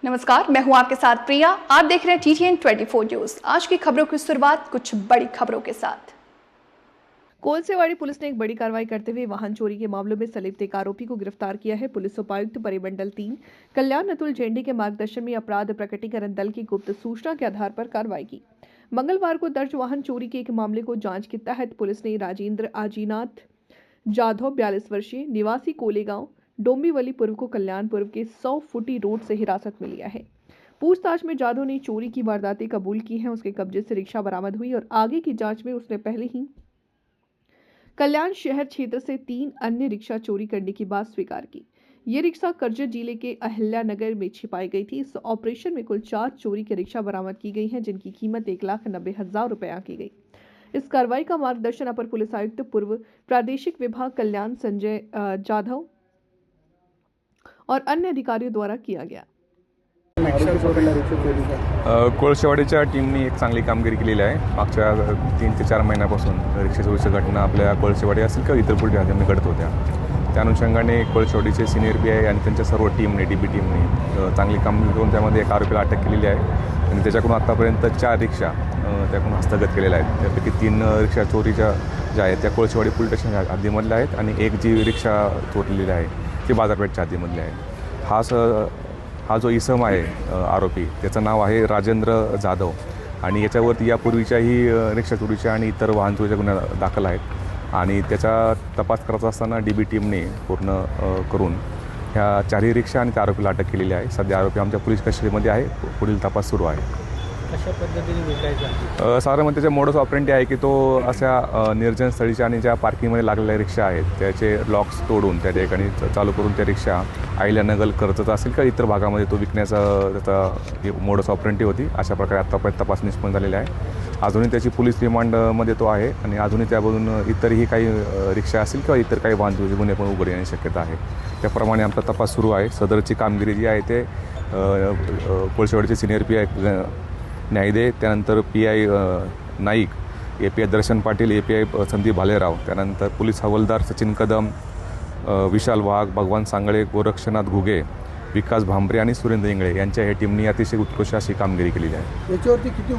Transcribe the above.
नमस्कार, मैं हूं आपके साथ प्रिया। आप देख रहे हैं TTN 24 न्यूज। आज की खबरों की शुरुआत कुछ बड़ी खबरों के साथ। कोलसेवाड़ी पुलिस ने एक बड़ी कार्रवाई करते हुए वाहन चोरी के मामलों में संलिप्त एक आरोपी को गिरफ्तार किया है। पुलिस उपायुक्त परिमंडल 3 कल्याण अतुल जेंडी के मार्गदर्शन में अपराध प्रकटीकरण दल की गुप्त सूचना के आधार पर कार्रवाई की। मंगलवार को दर्ज वाहन चोरी के एक मामले को जांच के तहत पुलिस ने राजेंद्र आजीनाथ जाधव 42 वर्षीय निवासी कोलेगांव डोंबिवली पूर्व को कल्याण पूर्व के 100 फुटी रोड से हिरासत में लिया है। पूछताछ में जाधव ने चोरी की वारदातें कबूल की हैं। उसके कब्जे से रिक्शा बरामद हुई और आगे की जांच में उसने पहले ही कल्याण शहर क्षेत्र से 3 अन्य रिक्शा चोरी करने की बात स्वीकार की। ये रिक्शा करजत जिले के अहिल्या नगर में छिपाई गई थी। इस ऑपरेशन में कुल 4 चोरी के रिक्शा बरामद की गई हैं, जिनकी कीमत 1,90,000 रुपए आंकी गई। इस कार्रवाई का मार्गदर्शन अपर पुलिस आयुक्त पूर्व प्रादेशिक विभाग कल्याण संजय जाधव और अन्य अधिकारियों द्वारा किया गया। कोळसेवाडीच्या टीमने एक चांगली कामगिरी केलेली आहे। मागच्या 3 ते 4 महिन्यापासून रिक्षा चोरीच्या घटना आपल्या कोळसेवाडी असेल किंवा इतर पुढे राज्यांमध्ये घडत होत्या। त्या अनुषंगाने कोळसेवाडीचे सिनियर PI आणि त्यांच्या सर्व टीमने DB टीमने चांगली कामगिरी करून त्यामध्ये एक आरोपीला अटक केलेली आहे आणि त्याच्याकडून आतापर्यंत 4 रिक्षा त्याकडून हस्तगत केलेल्या आहेत। त्यापैकी 3 रिक्षा चोरीच्या ज्या आहेत त्या कोळसेवाडी पोलीस स्टेशनच्या हद्दीमधल्या आहेत आणि एक जी रिक्षा चोरलेली आहे ती बाजारपेठच्या हद्दीमधली आहे। हा जो इसम आहे आरोपी, त्याचं नाव आहे राजेंद्र जाधव आणि याच्यावरती यापूर्वीच्याही रिक्षा चोरीच्या आणि इतर वाहन चोरीच्या गुन्हे दाखल आहेत आणि त्याचा तपास करत असताना DB टीमने पूर्ण करून ह्या 4ही रिक्षा आणि त्या आरोपीला अटक केलेली आहे। सध्या आरोपी आमच्या पोलीस कस्टडीमध्ये आहे। पुढील तपास सुरू आहे। कशा पद्धतीने भेटायचा साधारण त्याच्या मोडस ऑपरेंडी आहे की तो अशा निर्जन स्थळीच्या आणि ज्या पार्किंगमध्ये लागलेल्या रिक्षा आहेत त्याचे लॉक्स तोडून त्या ठिकाणी चालू करून त्या रिक्षा अहिल्यानगर कर्जत असेल का इतर भागामध्ये तो विकण्याचा त्याचा मोडस ऑपरेंडी होती। अशा प्रकारे आत्तापर्यंत तपास निष्पन्न झालेला आहे। अजूनही त्याची पोलीस रिमांडमध्ये तो आहे आणि अजूनही त्यामधून इतरही काही रिक्षा असेल किंवा इतर काही वाहन चोरीचे गुन्हे पण उघड येण्याची शक्यता आहे। त्याप्रमाणे आमचा तपास सुरू आहे। सदरची कामगिरी जी आहे ते कोळसेवाडीचे सिनियर PI न्यायदे, त्यानंतर PI नाईक, API दर्शन पाटील, API संदीप भालेराव, त्यानंतर पोलीस हवालदार सचिन कदम, विशाल वाघ, भगवान सांगळे, गोरक्षनाथ घुगे, विकास भांबरे आणि सुरेंद्र इंगळे यांच्या ह्या टीमनी अतिशय उत्कृष्ट अशी कामगिरी केलेली आहे। याच्यावरती किती